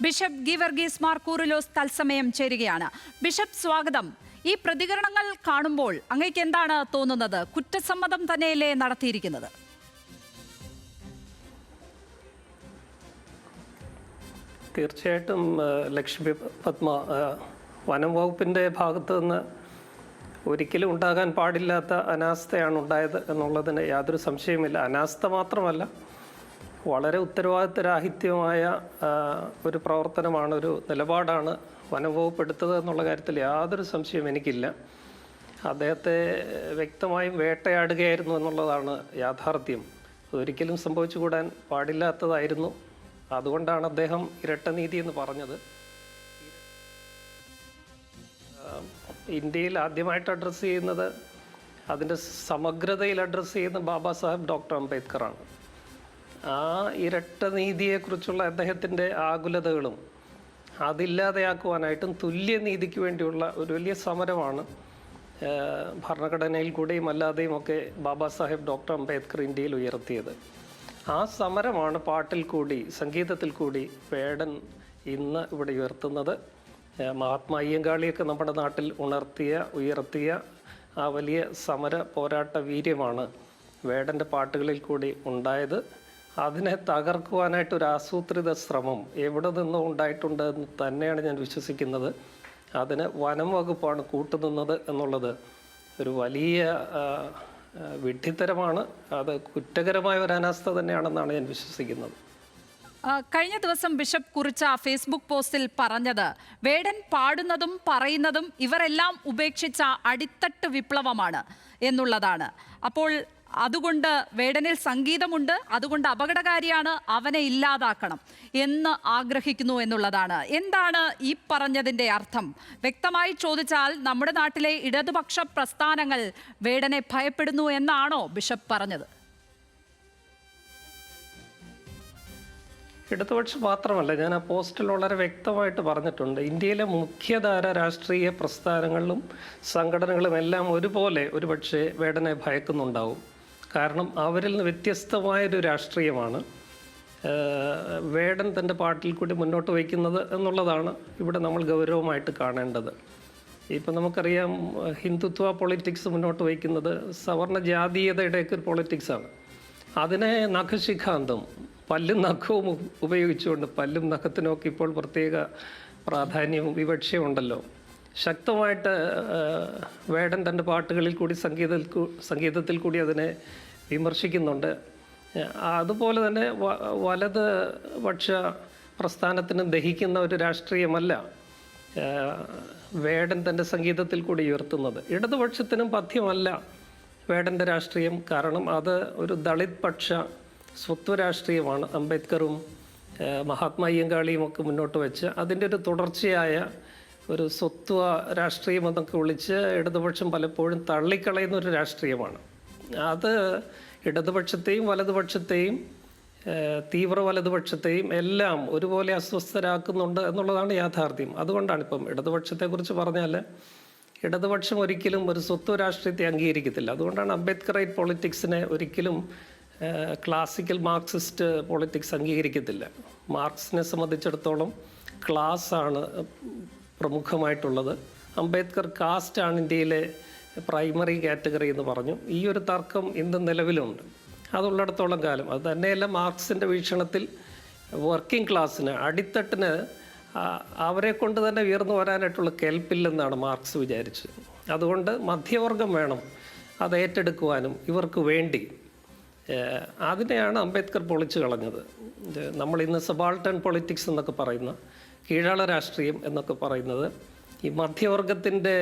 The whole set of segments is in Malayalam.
ബിഷപ്പ് ഗീവർഗീസ് മാർ കൂറിലോസ് തത്സമയം ചേരുകയാണ്. ബിഷപ്പ് സ്വാഗതം. ഈ പ്രതികരണങ്ങൾ കാണുമ്പോൾ അങ്ങേക്ക് എന്താണ് തോന്നുന്നത്? കുറ്റസമ്മതം തന്നെയല്ലേ നടത്തിയിരിക്കുന്നത്? തീർച്ചയായിട്ടും ലക്ഷ്മി പത്മ, വനം വകുപ്പിൻ്റെ ഭാഗത്തു നിന്ന് ഒരിക്കലും ഉണ്ടാകാൻ പാടില്ലാത്ത അനാസ്ഥയാണ് ഉണ്ടായത് എന്നുള്ളതിന് യാതൊരു സംശയമില്ല. അനാസ്ഥ മാത്രമല്ല, വളരെ ഉത്തരവാദിത്തരാഹിത്യമായ ഒരു പ്രവർത്തനമാണ്, ഒരു നിലപാടാണ് വനം വകുപ്പ് എടുത്തത് എന്നുള്ള കാര്യത്തിൽ യാതൊരു സംശയവും എനിക്കില്ല. അദ്ദേഹത്തെ വ്യക്തമായും വേട്ടയാടുകയായിരുന്നു എന്നുള്ളതാണ് യാഥാർത്ഥ്യം. അതൊരിക്കലും സംഭവിച്ചുകൂടാൻ പാടില്ലാത്തതായിരുന്നു. അതുകൊണ്ടാണ് അദ്ദേഹം ഇരട്ടനീതി എന്ന് പറഞ്ഞത്. ഇന്ത്യയിൽ ആദ്യമായിട്ട് അഡ്രസ്സ് ചെയ്യുന്നത്, അതിൻ്റെ സമഗ്രതയിൽ അഡ്രസ്സ് ചെയ്യുന്ന ബാബാ സാഹേബ് ഡോക്ടർ അംബേദ്കറാണ്. ആ ഇരട്ടനീതിയെക്കുറിച്ചുള്ള അദ്ദേഹത്തിൻ്റെ ആകുലതകളും അതില്ലാതെയാക്കുവാനായിട്ടും തുല്യനീതിക്ക് വേണ്ടിയുള്ള ഒരു വലിയ സമരമാണ് ഭരണഘടനയിൽ കൂടെയും അല്ലാതെയും ഒക്കെ ബാബാ സാഹേബ് ഡോക്ടർ അംബേദ്കർ ഇന്ത്യയിൽ ഉയർത്തിയത്. ആ സമരമാണ് പാട്ടിൽ കൂടി, സംഗീതത്തിൽ കൂടി വേടൻ ഇന്ന് ഇവിടെ ഉയർത്തുന്നത്. മഹാത്മാ അയ്യങ്കാളിയൊക്കെ നമ്മുടെ നാട്ടിൽ ഉയർത്തിയ ആ വലിയ സമര പോരാട്ട വീര്യമാണ് വേടൻ്റെ പാട്ടുകളിൽ കൂടി ഉണ്ടായത്. അതിനെ തകർക്കുവാനായിട്ട് ഒരു ആസൂത്രിത ശ്രമം എവിടെ നിന്നും ഉണ്ടായിട്ടുണ്ട് എന്ന് തന്നെയാണ് ഞാൻ വിശ്വസിക്കുന്നത്. അതിന് വനം വകുപ്പാണ് കൂട്ടുനിന്നത് എന്നുള്ളത് ഒരു വലിയ വിഡ്ഢിത്തരമാണ്. അത് കുറ്റകരമായ ഒരു അനാസ്ഥ തന്നെയാണെന്നാണ് ഞാൻ വിശ്വസിക്കുന്നത്. കഴിഞ്ഞ ദിവസം ബിഷപ്പ് കുറിച്ച ഫേസ്ബുക്ക് പോസ്റ്റിൽ പറഞ്ഞത്, വേടൻ പാടുന്നതും പറയുന്നതും ഇവരെല്ലാം ഉപേക്ഷിച്ച അടിത്തട്ട് വിപ്ലവമാണ് എന്നുള്ളതാണ്. അപ്പോൾ അതുകൊണ്ട് വേടനിൽ സംഗീതമുണ്ട്, അതുകൊണ്ട് അപകടകാരിയാണ്, അവനെ ഇല്ലാതാക്കണം എന്ന് ആഗ്രഹിക്കുന്നു എന്നുള്ളതാണ്. എന്താണ് ഈ പറഞ്ഞതിൻ്റെ അർത്ഥം? വ്യക്തമായി ചോദിച്ചാൽ നമ്മുടെ നാട്ടിലെ ഇടതുപക്ഷ പ്രസ്ഥാനങ്ങൾ വേടനെ ഭയപ്പെടുന്നു എന്നാണോ ബിഷപ്പ് പറഞ്ഞത്? ഇടതുപക്ഷം മാത്രമല്ല, ഞാൻ ആ പോസ്റ്റിൽ വളരെ വ്യക്തമായിട്ട് പറഞ്ഞിട്ടുണ്ട്. ഇന്ത്യയിലെ മുഖ്യധാര രാഷ്ട്രീയ പ്രസ്ഥാനങ്ങളിലും സംഘടനകളും എല്ലാം ഒരുപോലെ ഒരുപക്ഷെ വേടനെ ഭയക്കുന്നുണ്ടാവും. കാരണം അവരിൽ നിന്ന് വ്യത്യസ്തമായൊരു രാഷ്ട്രീയമാണ് വേടൻ തൻ്റെ പാട്ടിൽ കൂടി മുന്നോട്ട് വയ്ക്കുന്നത് എന്നുള്ളതാണ് ഇവിടെ നമ്മൾ ഗൗരവമായിട്ട് കാണേണ്ടത്. ഇപ്പം നമുക്കറിയാം, ഹിന്ദുത്വ പൊളിറ്റിക്സ് മുന്നോട്ട് വയ്ക്കുന്നത് സവർണ ജാതീയതയുടെയൊക്കെ ഒരു പൊളിറ്റിക്സാണ്. അതിനെ നഖശിഖാന്തം, പല്ലും നഖവും ഉപയോഗിച്ചുകൊണ്ട്, പല്ലും നഖത്തിനൊക്കെ ഇപ്പോൾ പ്രത്യേക പ്രാധാന്യവും വിവക്ഷയുണ്ടല്ലോ, ശക്തമായിട്ട് വേടൻ തൻ്റെ പാട്ടുകളിൽ കൂടി സംഗീതത്തിൽ കൂടി അതിനെ വിമർശിക്കുന്നുണ്ട്. അതുപോലെ തന്നെ വലത് പക്ഷ പ്രസ്ഥാനത്തിന് ദഹിക്കുന്ന ഒരു രാഷ്ട്രീയമല്ല വേടൻ തൻ്റെ സംഗീതത്തിൽ കൂടി ഉയർത്തുന്നത്. ഇടതുപക്ഷത്തിനും പഥ്യമല്ല വേടൻ്റെ രാഷ്ട്രീയം. കാരണം അത് ഒരു ദളിത് പക്ഷ സ്വത്വ രാഷ്ട്രീയമാണ്. അംബേദ്കറും മഹാത്മാ അയ്യങ്കാളിയും ഒക്കെ മുന്നോട്ട് വെച്ച് അതിൻ്റെ ഒരു തുടർച്ചയായ ഒരു സ്വത്വ രാഷ്ട്രീയം എന്നൊക്കെ വിളിച്ച് ഇടതുപക്ഷം പലപ്പോഴും തള്ളിക്കളയുന്ന ഒരു രാഷ്ട്രീയമാണ്. അത് ഇടതുപക്ഷത്തെയും വലതുപക്ഷത്തെയും തീവ്ര വലതുപക്ഷത്തെയും എല്ലാം ഒരുപോലെ അസ്വസ്ഥരാക്കുന്നുണ്ട് എന്നുള്ളതാണ് യാഥാർത്ഥ്യം. അതുകൊണ്ടാണ് ഇപ്പം ഇടതുപക്ഷത്തെക്കുറിച്ച് പറഞ്ഞാൽ, ഇടതുപക്ഷം ഒരിക്കലും ഒരു സ്വത്വ രാഷ്ട്രീയത്തെ അംഗീകരിക്കത്തില്ല. അതുകൊണ്ടാണ് അംബേദ്കറൈറ്റ് പൊളിറ്റിക്സിനെ ഒരിക്കലും ക്ലാസിക്കൽ മാർക്സിസ്റ്റ് പൊളിറ്റിക്സ് അംഗീകരിക്കത്തില്ല. മാർക്സിനെ സംബന്ധിച്ചിടത്തോളം ക്ലാസ്സാണ് പ്രമുഖമായിട്ടുള്ളത്. അംബേദ്കർ കാസ്റ്റാണ് ഇന്ത്യയിലെ പ്രൈമറി കാറ്റഗറി എന്ന് പറഞ്ഞു. ഈ ഒരു തർക്കം ഇന്ന് നിലവിലുണ്ട്. അതുള്ളിടത്തോളം കാലം അത് തന്നെയല്ല, മാർക്സിൻ്റെ വീക്ഷണത്തിൽ വർക്കിംഗ് ക്ലാസ്സിന്, അടിത്തട്ടിന് അവരെ കൊണ്ട് തന്നെ ഉയർന്നു വരാനായിട്ടുള്ള കെൽപ്പില്ലെന്നാണ് മാർക്സ് വിചാരിച്ചത്. അതുകൊണ്ട് മധ്യവർഗം വേണം അത് ഏറ്റെടുക്കുവാനും ഇവർക്ക് വേണ്ടി. അതിനെയാണ് അംബേദ്കർ പൊളിച്ചു കളഞ്ഞത്. നമ്മളിന്ന് സബാൾട്ടൺ പൊളിറ്റിക്സ് എന്നൊക്കെ പറയുന്ന, കീഴാള രാഷ്ട്രീയം എന്നൊക്കെ പറയുന്നത് ഈ മധ്യവർഗത്തിൻ്റെ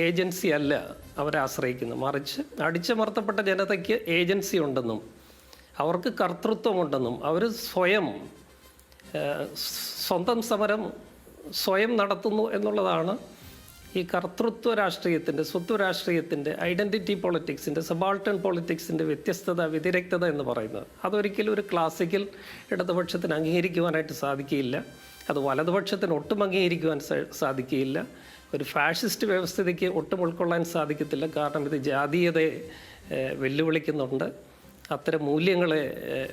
ഏജൻസി അല്ല അവരെ ആശ്രയിക്കുന്നത്. മറിച്ച് അടിച്ചമർത്തപ്പെട്ട ജനതയ്ക്ക് ഏജൻസി ഉണ്ടെന്നും അവർക്ക് കർത്തൃത്വമുണ്ടെന്നും അവർ സ്വന്തം സമരം സ്വയം നടത്തുന്നു എന്നുള്ളതാണ് ഈ കർത്തൃത്വ രാഷ്ട്രീയത്തിൻ്റെ, സ്വത്വ രാഷ്ട്രീയത്തിൻ്റെ, ഐഡൻറ്റിറ്റി പൊളിറ്റിക്സിൻ്റെ, സബാൾട്ടൺ പൊളിറ്റിക്സിൻ്റെ വ്യതിരക്തത എന്ന് പറയുന്നത്. അതൊരിക്കലും ഒരു ക്ലാസിക്കൽ ഇടതുപക്ഷത്തിന് അംഗീകരിക്കുവാനായിട്ട് സാധിക്കുകയില്ല. അത് വലതുപക്ഷത്തിന് ഒട്ടും അംഗീകരിക്കുവാൻ സാധിക്കുകയില്ല. ഒരു ഫാഷിസ്റ്റ് വ്യവസ്ഥിതിക്ക് ഒട്ടും ഉൾക്കൊള്ളാൻ സാധിക്കത്തില്ല. കാരണം ഇത് ജാതീയതയെ വെല്ലുവിളിക്കുന്നുണ്ട്, അത്തരം മൂല്യങ്ങളെ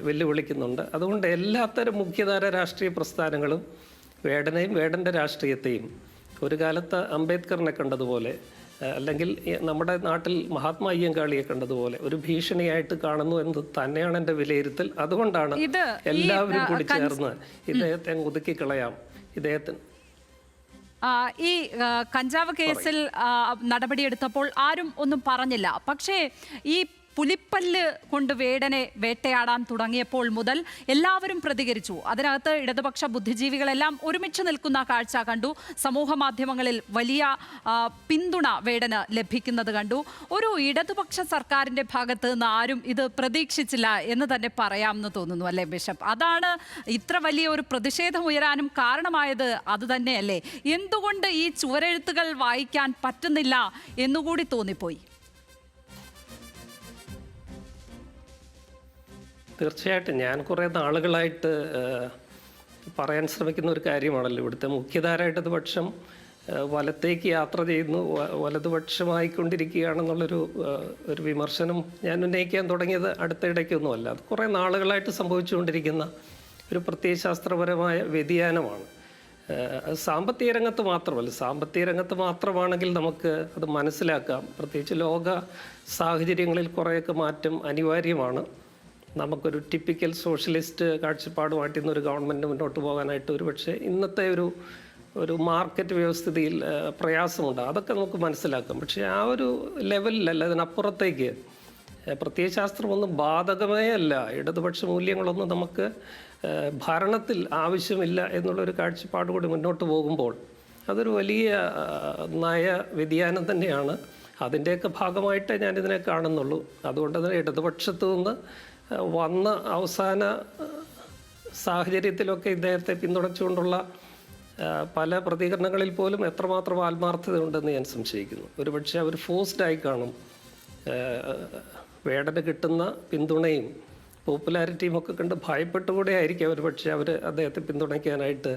വെല്ലുവിളിക്കുന്നുണ്ട്. അതുകൊണ്ട് എല്ലാത്തരം മുഖ്യധാര രാഷ്ട്രീയ പ്രസ്ഥാനങ്ങളും വേടനെയും വേടൻ്റെ രാഷ്ട്രീയത്തെയും ഒരു കാലത്ത് അംബേദ്കറിനെ കണ്ടതുപോലെ അല്ലെങ്കിൽ നമ്മുടെ നാട്ടിൽ മഹാത്മാ അയ്യങ്കാളിയെ കണ്ടതുപോലെ ഒരു ഭീഷണിയായിട്ട് കാണുന്നു എന്ന് തന്നെയാണ് എൻ്റെ വിലയിരുത്തൽ. അതുകൊണ്ടാണ് എല്ലാവരും കൂടി ചേർന്ന് ഇദ്ദേഹത്തെ ഒതുക്കിക്കളയാം, ഇദ്ദേഹത്തിന് ഈ കഞ്ചാവ് കേസിൽ നടപടിയെടുത്തപ്പോൾ ആരും ഒന്നും പറഞ്ഞില്ല. പക്ഷേ ഈ പുലിപ്പല്ല് കൊണ്ട് വേടനെ വേട്ടയാടാൻ തുടങ്ങിയപ്പോൾ മുതൽ എല്ലാവരും പ്രതികരിച്ചു. അതിനകത്ത് ഇടതുപക്ഷ ബുദ്ധിജീവികളെല്ലാം ഒരുമിച്ച് നിൽക്കുന്ന കാഴ്ച കണ്ടു. സമൂഹ മാധ്യമങ്ങളിൽ വലിയ പിന്തുണ വേടന് ലഭിക്കുന്നത് കണ്ടു. ഒരു ഇടതുപക്ഷ സർക്കാരിൻ്റെ ഭാഗത്ത് നിന്ന് ആരും ഇത് പ്രതീക്ഷിച്ചില്ല എന്ന് തന്നെ പറയാമെന്ന് തോന്നുന്നു, അല്ലേ ബിഷപ്പ്? അതാണ് ഇത്ര വലിയ ഒരു പ്രതിഷേധം ഉയരാനും കാരണമായത് അത് തന്നെയല്ലേ? എന്തുകൊണ്ട് ഈ ചുവരെഴുത്തുകൾ വായിക്കാൻ പറ്റുന്നില്ല എന്നുകൂടി തോന്നിപ്പോയി. തീർച്ചയായിട്ടും ഞാൻ കുറേ നാളുകളായിട്ട് പറയാൻ ശ്രമിക്കുന്ന ഒരു കാര്യമാണല്ലോ, ഇവിടുത്തെ മുഖ്യധാര ഇടതുപക്ഷം വലത്തേക്ക് യാത്ര ചെയ്യുന്നു, വലതുപക്ഷമായിക്കൊണ്ടിരിക്കുകയാണെന്നുള്ളൊരു വിമർശനം ഞാൻ ഉന്നയിക്കാൻ തുടങ്ങിയത് അടുത്തിടയ്ക്കൊന്നുമല്ല. അത് കുറേ നാളുകളായിട്ട് സംഭവിച്ചുകൊണ്ടിരിക്കുന്ന ഒരു പ്രത്യയശാസ്ത്രപരമായ വ്യതിയാനമാണ്. സാമ്പത്തിക രംഗത്ത് മാത്രമല്ല, സാമ്പത്തിക രംഗത്ത് മാത്രമാണെങ്കിൽ നമുക്ക് അത് മനസ്സിലാക്കാം. പ്രത്യേകിച്ച് ലോക സാഹചര്യങ്ങളിൽ കുറേയൊക്കെ മാറ്റം അനിവാര്യമാണ്. നമുക്കൊരു ടിപ്പിക്കൽ സോഷ്യലിസ്റ്റ് കാഴ്ചപ്പാടുമായിട്ട് ഇന്നൊരു ഗവൺമെൻറ് മുന്നോട്ട് പോകാനായിട്ട് ഒരുപക്ഷെ ഇന്നത്തെ ഒരു മാർക്കറ്റ് വ്യവസ്ഥിതിയിൽ പ്രയാസമുണ്ട്. അതൊക്കെ നമുക്ക് മനസ്സിലാക്കാം. പക്ഷേ ആ ഒരു ലെവലിലല്ല, അതിനപ്പുറത്തേക്ക് പ്രത്യയശാസ്ത്രമൊന്നും ബാധകമേ അല്ല, ഇടതുപക്ഷ മൂല്യങ്ങളൊന്നും നമുക്ക് ഭരണത്തിൽ ആവശ്യമില്ല എന്നുള്ളൊരു കാഴ്ചപ്പാട് കൂടി മുന്നോട്ട് പോകുമ്പോൾ അതൊരു വലിയ നയ വ്യതിയാനം തന്നെയാണ്. അതിൻ്റെയൊക്കെ ഭാഗമായിട്ടേ ഞാനിതിനെ കാണുന്നുള്ളൂ. അതുകൊണ്ട് തന്നെ ഇടതുപക്ഷത്തു നിന്ന് വന്ന അവസാന സാഹചര്യത്തിലൊക്കെ ഇദ്ദേഹത്തെ പിന്തുണച്ചുകൊണ്ടുള്ള പല പ്രതികരണങ്ങളിൽ പോലും എത്രമാത്രം ആത്മാർത്ഥതയുണ്ടെന്ന് ഞാൻ സംശയിക്കുന്നു. ഒരുപക്ഷെ അവർ ഫോഴ്സ്ഡായി കാണും. വേടന് കിട്ടുന്ന പിന്തുണയും പോപ്പുലാരിറ്റിയും ഒക്കെ കണ്ട് ഭയപ്പെട്ടുകൂടെ ആയിരിക്കും ഒരുപക്ഷെ അവർ അദ്ദേഹത്തെ പിന്തുണയ്ക്കാനായിട്ട്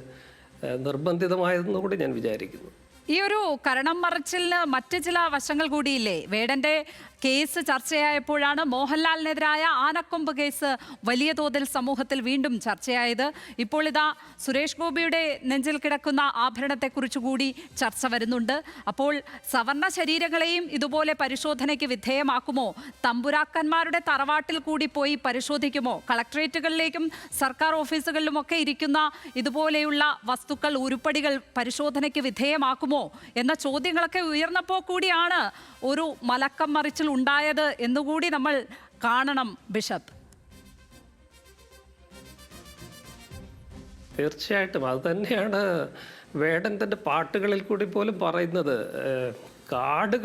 നിർബന്ധിതമായതെന്ന് കൂടി ഞാൻ വിചാരിക്കുന്നു. ഈ ഒരു കരണം മറച്ചിലിന് മറ്റ് ചില വശങ്ങൾ കൂടിയില്ലേ? വേടന്റെ കേസ് ചർച്ചയായപ്പോഴാണ് മോഹൻലാലിനെതിരായ ആനക്കൊമ്പ് കേസ് വലിയ തോതിൽ സമൂഹത്തിൽ വീണ്ടും ചർച്ചയായത്. ഇപ്പോൾ ഇതാ സുരേഷ് ഗോപിയുടെ നെഞ്ചിൽ കിടക്കുന്ന ആഭരണത്തെക്കുറിച്ച് കൂടി ചർച്ച വരുന്നുണ്ട്. അപ്പോൾ സവർണ ശരീരങ്ങളെയും ഇതുപോലെ പരിശോധനയ്ക്ക് വിധേയമാക്കുമോ? തമ്പുരാക്കന്മാരുടെ തറവാട്ടിൽ കൂടി പോയി പരിശോധിക്കുമോ? കളക്ട്രേറ്റുകളിലേക്കും സർക്കാർ ഓഫീസുകളിലുമൊക്കെ ഇരിക്കുന്ന ഇതുപോലെയുള്ള വസ്തുക്കൾ, ഉരുപ്പടികൾ പരിശോധനയ്ക്ക് വിധേയമാക്കുമോ എന്ന ചോദ്യങ്ങളൊക്കെ ഉയർന്നപ്പോൾ കൂടിയാണ് ഒരു മലക്കം മറിച്ചിൽ ഉണ്ടായത് എന്നുകൂടി നമ്മൾ കാണണം ബിഷപ്പ്. തീർച്ചയായിട്ടും അത് തന്നെയാണ് വേടൻ തൻ്റെ പാട്ടുകളിൽ കൂടി പോലും പറയുന്നത്. കാട്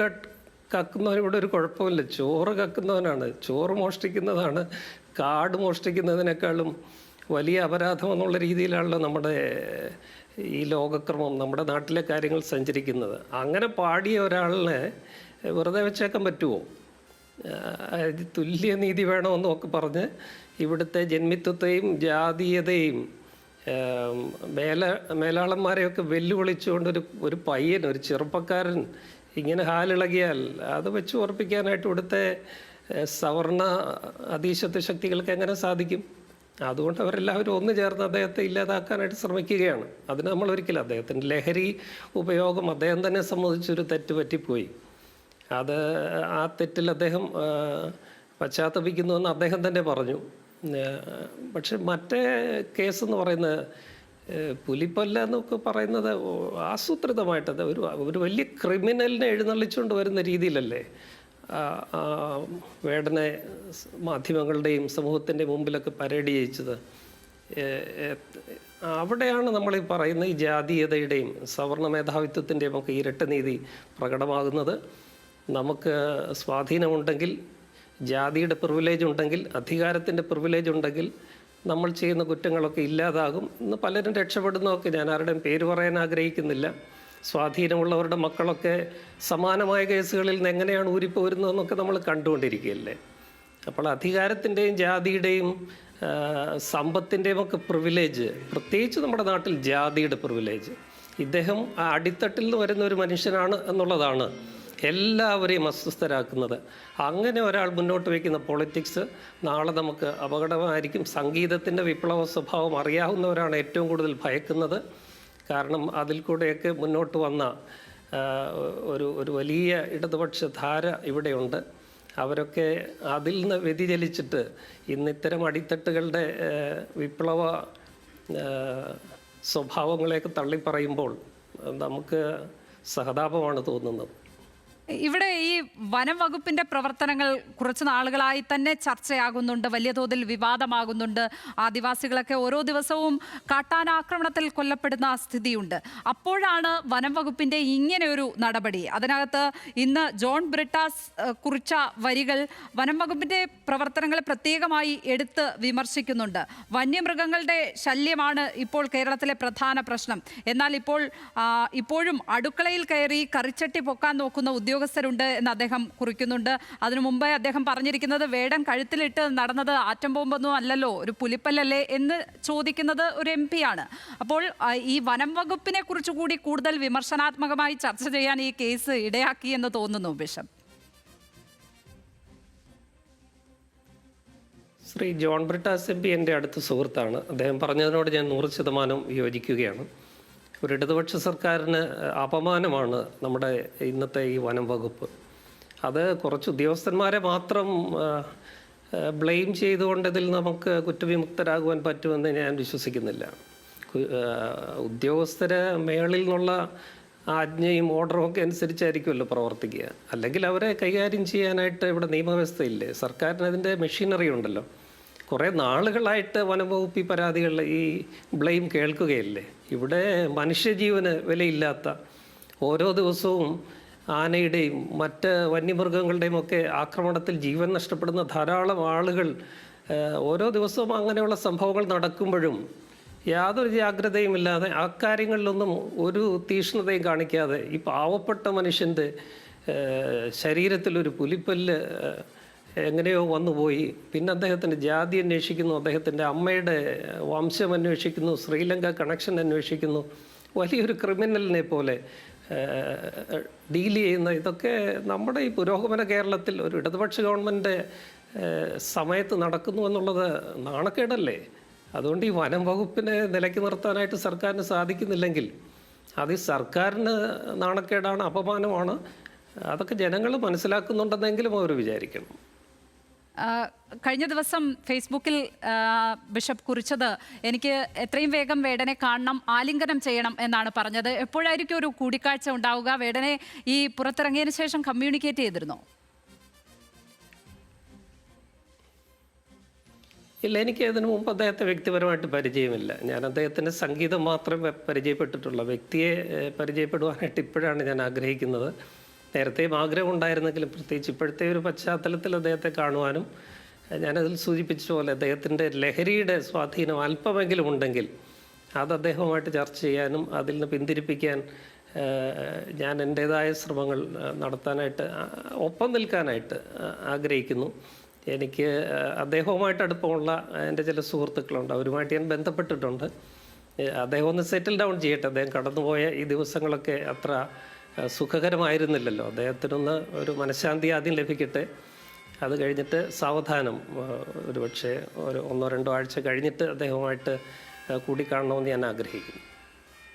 കക്കുന്നവനിവിടെ ഒരു കുഴപ്പമില്ല, ചോറ് കക്കുന്നവനാണ്, ചോറ് മോഷ്ടിക്കുന്നതാണ് കാട് മോഷ്ടിക്കുന്നതിനേക്കാളും വലിയ അപരാധം എന്നുള്ള രീതിയിലാണല്ലോ നമ്മുടെ ഈ ലോകക്രമം, നമ്മുടെ നാട്ടിലെ കാര്യങ്ങൾ സഞ്ചരിക്കുന്നത്. അങ്ങനെ പാടിയ ഒരാളിനെ വെറുതെ വെച്ചേക്കാൻ പറ്റുമോ? തുല്യനീതി വേണമെന്നൊക്കെ പറഞ്ഞ് ഇവിടുത്തെ ജന്മിത്വത്തെയും ജാതീയതയും മേലാളന്മാരെയൊക്കെ വെല്ലുവിളിച്ചുകൊണ്ട് ഒരു പയ്യൻ, ഒരു ചെറുപ്പക്കാരൻ ഇങ്ങനെ ഹാലിളകിയാൽ അത് വെച്ച് ഉറപ്പിക്കാനായിട്ട് ഇവിടുത്തെ സവർണ അധീശത്വ ശക്തികൾക്ക് എങ്ങനെ സാധിക്കും? അതുകൊണ്ട് അവരെല്ലാവരും ഒന്നു ചേർന്ന് അദ്ദേഹത്തെ ഇല്ലാതാക്കാനായിട്ട് ശ്രമിക്കുകയാണ്. അതിന് നമ്മൾ ഒരിക്കലും അദ്ദേഹത്തിൻ്റെ ലഹരി ഉപയോഗം അദ്ദേഹം തന്നെ സംബന്ധിച്ചൊരു തെറ്റ് പറ്റിപ്പോയി. അത് ആ തെറ്റിൽ അദ്ദേഹം പശ്ചാത്തപിക്കുന്നുവെന്ന് അദ്ദേഹം തന്നെ പറഞ്ഞു. പക്ഷെ മറ്റേ കേസെന്ന് പറയുന്നത് പുലിപ്പല്ല എന്നൊക്കെ പറയുന്നത് ആസൂത്രിതമായിട്ട് ഒരു വലിയ ക്രിമിനലിനെ എഴുന്നള്ളിച്ചുകൊണ്ട് വരുന്ന രീതിയിലല്ലേ വേടനെ മാധ്യമങ്ങളുടെയും സമൂഹത്തിൻ്റെ മുമ്പിലൊക്കെ പരേഡ് ചെയ്യിച്ചത്. അവിടെയാണ് നമ്മളീ പറയുന്ന ഈ ജാതീയതയുടെയും സവർണ മേധാവിത്വത്തിൻ്റെയും ഒക്കെ ഇരട്ട നീതി പ്രകടമാകുന്നത്. നമുക്ക് സ്വാധീനമുണ്ടെങ്കിൽ, ജാതിയുടെ പ്രിവിലേജ് ഉണ്ടെങ്കിൽ, അധികാരത്തിൻ്റെ പ്രിവിലേജ് ഉണ്ടെങ്കിൽ നമ്മൾ ചെയ്യുന്ന കുറ്റങ്ങളൊക്കെ ഇല്ലാതാകും. ഇന്ന് പലരും രക്ഷപ്പെടുന്നതൊക്കെ, ഞാൻ ആരുടെയും പേര് പറയാൻ ആഗ്രഹിക്കുന്നില്ല, സ്വാധീനമുള്ളവരുടെ മക്കളൊക്കെ സമാനമായ കേസുകളിൽ നിന്ന് എങ്ങനെയാണ് ഊരിപ്പോരുന്നതെന്നൊക്കെ നമ്മൾ കണ്ടുകൊണ്ടിരിക്കുകയല്ലേ. അപ്പോൾ അധികാരത്തിൻ്റെയും ജാതിയുടെയും സമ്പത്തിൻ്റെയും ഒക്കെ പ്രിവിലേജ്, പ്രത്യേകിച്ച് നമ്മുടെ നാട്ടിൽ ജാതിയുടെ പ്രിവിലേജ്, ഇദ്ദേഹം ആ അടിത്തട്ടിൽ നിന്ന് വരുന്ന ഒരു മനുഷ്യനാണ് എന്നുള്ളതാണ് എല്ലാവരെയും അസ്വസ്ഥരാക്കുന്നത്. അങ്ങനെ ഒരാൾ മുന്നോട്ട് വയ്ക്കുന്ന പൊളിറ്റിക്സ് നാളെ നമുക്ക് അപകടമായിരിക്കും. സംഗീതത്തിൻ്റെ വിപ്ലവ സ്വഭാവം അറിയാവുന്നവരാണ് ഏറ്റവും കൂടുതൽ ഭയക്കുന്നത്. കാരണം അതിൽ കൂടെയൊക്കെ മുന്നോട്ട് വന്ന ഒരു വലിയ ഇടതുപക്ഷ ധാര ഇവിടെയുണ്ട്. അവരൊക്കെ അതിൽ നിന്ന് വ്യതിചലിച്ചിട്ട് ഇന്നിത്തരം അടിത്തട്ടുകളുടെ വിപ്ലവ സ്വഭാവങ്ങളെയൊക്കെ തള്ളിപ്പറയുമ്പോൾ നമുക്ക് സഹതാപമാണ് തോന്നുന്നത്. ഇവിടെ ഈ വനം വകുപ്പിന്റെ പ്രവർത്തനങ്ങൾ കുറച്ച് നാളുകളായി തന്നെ ചർച്ചയാകുന്നുണ്ട്, വലിയ തോതിൽ വിവാദമാകുന്നുണ്ട്. ആദിവാസികളൊക്കെ ഓരോ ദിവസവും കാട്ടാനാക്രമണത്തിൽ കൊല്ലപ്പെടുന്ന സ്ഥിതിയുണ്ട്. അപ്പോഴാണ് വനം വകുപ്പിന്റെ ഇങ്ങനെ ഒരു നടപടി. അതിനകത്ത് ഇന്ന് ജോൺ ബ്രിട്ടാസ് കുറിച്ച വരികൾ വനം വകുപ്പിന്റെ പ്രവർത്തനങ്ങളെ പ്രത്യേകമായി എടുത്ത് വിമർശിക്കുന്നുണ്ട്. വന്യമൃഗങ്ങളുടെ ശല്യമാണ് ഇപ്പോൾ കേരളത്തിലെ പ്രധാന പ്രശ്നം. എന്നാൽ ഇപ്പോഴും അടുക്കളയിൽ കയറി കറിച്ചട്ടി പൊക്കാൻ നോക്കുന്ന ഉദ്യോഗസ്ഥരുണ്ട് എന്ന് അദ്ദേഹം കുറിക്കുന്നുണ്ട്. അതിനു മുമ്പേ അദ്ദേഹം പറഞ്ഞിരിക്കുന്നത് വേടൻ കഴുത്തിലിട്ട് നടന്നത് ആറ്റം ബോംബൊന്നും അല്ലല്ലോ, ഒരു പുലിപ്പല്ലല്ലേ എന്ന് ചോദിക്കുന്നത് ഒരു MP ആണ്. അപ്പോൾ ഈ വനം വകുപ്പിനെ കുറിച്ച് കൂടി കൂടുതൽ വിമർശനാത്മകമായി ചർച്ച ചെയ്യാൻ ഈ കേസ് ഇടയാക്കി എന്ന് തോന്നുന്നു ബിഷപ്പ്. ശ്രീ ജോൺ ബ്രിട്ടാസ് MP എൻ്റെ അടുത്ത സുഹൃത്താണ്. അദ്ദേഹം പറഞ്ഞതിനോട് ഞാൻ 100% യോജിക്കുകയാണ്. ഒരു ഇടതുപക്ഷ സർക്കാരിന് അപമാനമാണ് നമ്മുടെ ഇന്നത്തെ ഈ വനം വകുപ്പ്. അത് കുറച്ച് ഉദ്യോഗസ്ഥന്മാരെ മാത്രം ബ്ലെയിം ചെയ്തുകൊണ്ട് ഇതിൽ നമുക്ക് കുറ്റവിമുക്തരാകുവാൻ പറ്റുമെന്ന് ഞാൻ വിശ്വസിക്കുന്നില്ല. ഉദ്യോഗസ്ഥരെ മേളിൽ നിന്നുള്ള ആജ്ഞയും ഓർഡറും ഒക്കെ അനുസരിച്ചായിരിക്കുമല്ലോ പ്രവർത്തിക്കുക. അല്ലെങ്കിൽ അവരെ കൈകാര്യം ചെയ്യാനായിട്ട് ഇവിടെ നിയമവ്യവസ്ഥയില്ലേ? സർക്കാരിന് അതിൻ്റെ മെഷീനറി ഉണ്ടല്ലോ. കുറേ നാളുകളായിട്ട് വനംവകുപ്പ് ഈ പരാതികൾ ഈ ബ്ലെയിം കേൾക്കുകയല്ലേ. ഇവിടെ മനുഷ്യജീവന് വിലയില്ലാത്ത, ഓരോ ദിവസവും ആനയുടെയും മറ്റ് വന്യമൃഗങ്ങളുടെയും ഒക്കെ ആക്രമണത്തിൽ ജീവൻ നഷ്ടപ്പെടുന്ന ധാരാളം ആളുകൾ ഓരോ ദിവസവും അങ്ങനെയുള്ള സംഭവങ്ങൾ നടക്കുമ്പോഴും യാതൊരു ജാഗ്രതയുമില്ലാതെ ആ കാര്യങ്ങളിലൊന്നും ഒരു തീക്ഷ്ണതയും കാണിക്കാതെ ഈ പാവപ്പെട്ട മനുഷ്യൻ്റെ ശരീരത്തിലൊരു പുലിപ്പല്ല് എങ്ങനെയോ വന്നുപോയി. പിന്നെ അദ്ദേഹത്തിൻ്റെ ജാതി അന്വേഷിക്കുന്നു, അദ്ദേഹത്തിൻ്റെ അമ്മയുടെ വംശം അന്വേഷിക്കുന്നു, ശ്രീലങ്ക കണക്ഷൻ അന്വേഷിക്കുന്നു. വലിയൊരു ക്രിമിനലിനെ പോലെ ഡീൽ ചെയ്യുന്ന ഇതൊക്കെ നമ്മുടെ ഈ പുരോഗമന കേരളത്തിൽ ഒരു ഇടതുപക്ഷ ഗവൺമെൻറ് സമയത്ത് നടക്കുന്നു എന്നുള്ളത് നാണക്കേടല്ലേ? അതുകൊണ്ട് ഈ വനം വകുപ്പിനെ നിലയ്ക്ക് നിർത്താനായിട്ട് സർക്കാരിന് സാധിക്കുന്നില്ലെങ്കിൽ അത് ഈ സർക്കാരിന് നാണക്കേടാണ്, അപമാനമാണ്. അതൊക്കെ ജനങ്ങൾ മനസ്സിലാക്കുന്നുണ്ടെന്നെങ്കിലും അവർ വിചാരിക്കണം. കഴിഞ്ഞ ദിവസം ഫേസ്ബുക്കിൽ ബിഷപ്പ് കുറിച്ചത് എനിക്ക് എത്രയും വേഗം വേടനെ കാണണം, ആലിംഗനം ചെയ്യണം എന്നാണ് പറഞ്ഞത്. എപ്പോഴായിരിക്കും ഒരു കൂടിക്കാഴ്ച ഉണ്ടാവുക? വേടനെ ഈ പുറത്തിറങ്ങിയതിന് ശേഷം കമ്മ്യൂണിക്കേറ്റ് ചെയ്തിരുന്നോ? ഇല്ല, എനിക്ക് അതിനു മുമ്പ് അദ്ദേഹത്തെ വ്യക്തിപരമായിട്ട് പരിചയമില്ല. ഞാൻ അദ്ദേഹത്തിൻ്റെ സംഗീതം മാത്രമേ പരിചയപ്പെട്ടിട്ടുള്ളൂ. വ്യക്തിയെ പരിചയപ്പെടുവാനായിട്ട് ഇപ്പോഴാണ് ഞാൻ ആഗ്രഹിക്കുന്നത്. നേരത്തെയും ആഗ്രഹമുണ്ടായിരുന്നെങ്കിലും പ്രത്യേകിച്ച് ഇപ്പോഴത്തെ ഒരു പശ്ചാത്തലത്തിൽ അദ്ദേഹത്തെ കാണുവാനും, ഞാനതിൽ സൂചിപ്പിച്ച പോലെ അദ്ദേഹത്തിൻ്റെ ലഹരിയുടെ സ്വാധീനം അല്പമെങ്കിലും ഉണ്ടെങ്കിൽ അത് അദ്ദേഹവുമായിട്ട് ചർച്ച ചെയ്യാനും അതിൽ നിന്ന് പിന്തിരിപ്പിക്കാൻ ഞാൻ എൻ്റേതായ ശ്രമങ്ങൾ നടത്താനായിട്ട്, ഒപ്പം നിൽക്കാനായിട്ട് ആഗ്രഹിക്കുന്നു. എനിക്ക് അദ്ദേഹവുമായിട്ട് അടുപ്പമുള്ള എൻ്റെ ചില സുഹൃത്തുക്കളുണ്ട്, അവരുമായിട്ട് ഞാൻ ബന്ധപ്പെട്ടിട്ടുണ്ട്. അദ്ദേഹം ഒന്ന് സെറ്റിൽ ഡൗൺ ചെയ്യട്ടെ. അദ്ദേഹം കടന്നുപോയ ഈ ദിവസങ്ങളൊക്കെ അത്ര സുഖകരമായിരുന്നില്ലല്ലോ. അദ്ദേഹത്തിനൊന്ന് ഒരു മനഃശാന്തി ആദ്യം ലഭിക്കട്ടെ. അത് കഴിഞ്ഞിട്ട് സാവധാനം ഒരുപക്ഷെ ഒരു 1-2 ആഴ്ച കഴിഞ്ഞിട്ട് അദ്ദേഹവുമായിട്ട് കൂടിക്കാണണമെന്ന് ഞാൻ ആഗ്രഹിക്കുന്നു.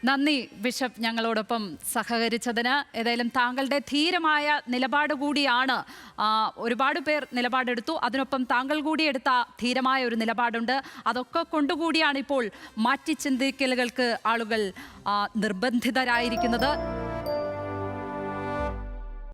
നന്ദി ബിഷപ്പ് ഞങ്ങളോടൊപ്പം സഹകരിച്ചതിന്. ഏതായാലും താങ്കളുടെ ധീരമായ നിലപാട് കൂടിയാണ്, ഒരുപാട് പേർ നിലപാടെടുത്തു, അതിനൊപ്പം താങ്കൾ കൂടി എടുത്ത ധീരമായ ഒരു നിലപാടുണ്ട്. അതൊക്കെ കൊണ്ടുകൂടിയാണ് ഇപ്പോൾ മാറ്റി ചിന്തിക്കലുകൾക്ക് ആളുകൾ നിർബന്ധിതരായിരിക്കുന്നത്.